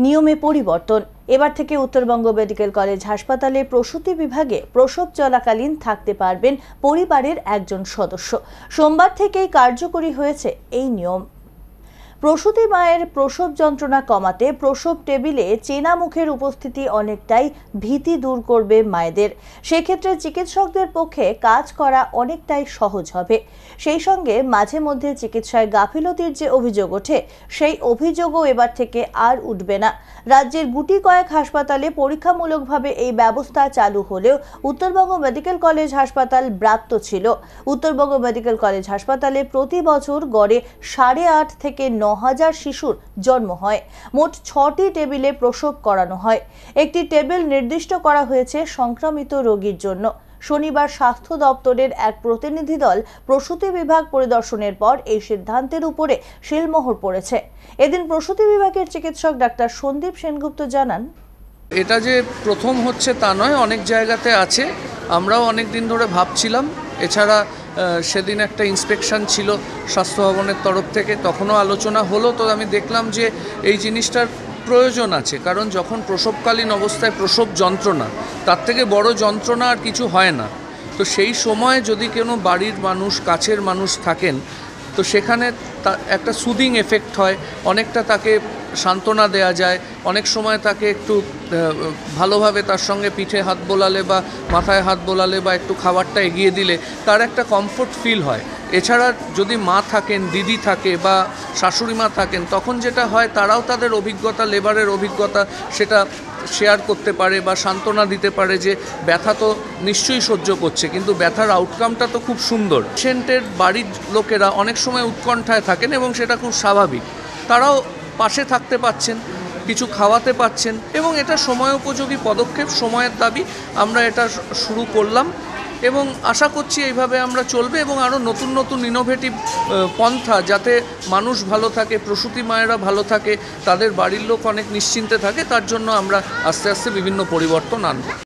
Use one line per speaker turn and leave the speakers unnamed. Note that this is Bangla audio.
নিয়মে পরিবর্তন। এবার থেকে উত্তরবঙ্গ মেডিকেল কলেজ হাসপাতালে প্রসূতি বিভাগে প্রসব চলাকালীন থাকতে পারবেন পরিবারের একজন সদস্য। সোমবার থেকেই কার্যকরী হয়েছে এই নিয়ম। প্রসূতি মায়ের প্রসব যন্ত্রণা কমাতে প্রসব টেবিলে চেনা মুখের উপস্থিতি অনেকটাই ভীতি দূর করবে মায়েদের। সেক্ষেত্রে চিকিৎসকদের পক্ষে কাজ করা অনেকটাই সহজ হবে। সেই সঙ্গে মাঝে মধ্যে চিকিৎসায় গাফিলতির যে অভিযোগ ওঠে, সেই অভিযোগও এবার থেকে আর উঠবে না। রাজ্যের গুটি কয়েক হাসপাতালে পরীক্ষামূলকভাবে এই ব্যবস্থা চালু হলেও উত্তরবঙ্গ মেডিকেল কলেজ হাসপাতাল ব্রাত্য ছিল। উত্তরবঙ্গ মেডিকেল কলেজ হাসপাতালে প্রতি বছর গড়ে 8.5 থেকে 9,000 শিশুর জন্ম হয়। মোট 6টি টেবিলে প্রসব করানো হয়। একটি টেবিল নির্দিষ্ট করা হয়েছে সংক্রমিত রোগীর জন্য। শনিবার স্বাস্থ্য দপ্তরের এক প্রতিনিধি দল প্রসূতি বিভাগ পরিদর্শনের পর এই সিদ্ধান্তের উপরে সিলমোহর পড়েছে। এদিন প্রসূতি বিভাগের চিকিৎসক ডাক্তার সন্দীপ সেনগুপ্ত জানান,
এটা যে প্রথম হচ্ছে তা নয়, অনেক জায়গাতে আছে। আমরাও অনেক দিন ধরে ভাবছিলাম। এছাড়া সেদিন একটা ইন্সপেকশন ছিল স্বাস্থ্য ভবনের তরফ থেকে, তখনও আলোচনা হলো। তো আমি দেখলাম যে এই জিনিসটার প্রয়োজন আছে, কারণ যখন প্রসবকালীন অবস্থায় প্রসব যন্ত্রণা, তার থেকে বড় যন্ত্রণা আর কিছু হয় না। তো সেই সময় যদি কোনো বাড়ির মানুষ, কাছের মানুষ থাকেন, তো সেখানে একটা সুদিং এফেক্ট হয়, অনেকটা তাকে সান্ত্বনা দেওয়া যায়। অনেক সময় তাকে একটু ভালোভাবে তার সঙ্গে পিঠে হাত বোলালে বা মাথায় হাত বোলালে বা একটু খাবারটা এগিয়ে দিলে তার একটা কমফোর্ট ফিল হয়। এছাড়া যদি মা থাকেন, দিদি থাকে বা শাশুড়ি মা থাকেন, তখন যেটা হয় তারাও তাদের অভিজ্ঞতা, লেবারের অভিজ্ঞতা, সেটা শেয়ার করতে পারে বা সান্ত্বনা দিতে পারে যে ব্যথা তো নিশ্চয়ই সহ্য করছে, কিন্তু ব্যথার আউটকামটা তো খুব সুন্দর। পেশেন্টের বাড়ির লোকেরা অনেক সময় উৎকণ্ঠায় থাকেন এবং সেটা খুব স্বাভাবিক। তারাও পাশে থাকতে পাচ্ছেন, কিছু খাওয়াতে পাচ্ছেন এবং এটা সময় উপযোগী পদক্ষেপ, সময়ের দাবি। আমরা এটা শুরু করলাম এবং আশা করছি এইভাবে আমরা চলবে এবং আরও নতুন নতুন ইনোভেটিভ পন্থা, যাতে মানুষ ভালো থাকে, প্রসূতি মায়েরা ভালো থাকে, তাদের বাড়ির লোক অনেক নিশ্চিন্তে থাকে, তার জন্য আমরা আস্তে আস্তে বিভিন্ন পরিবর্তন আনব।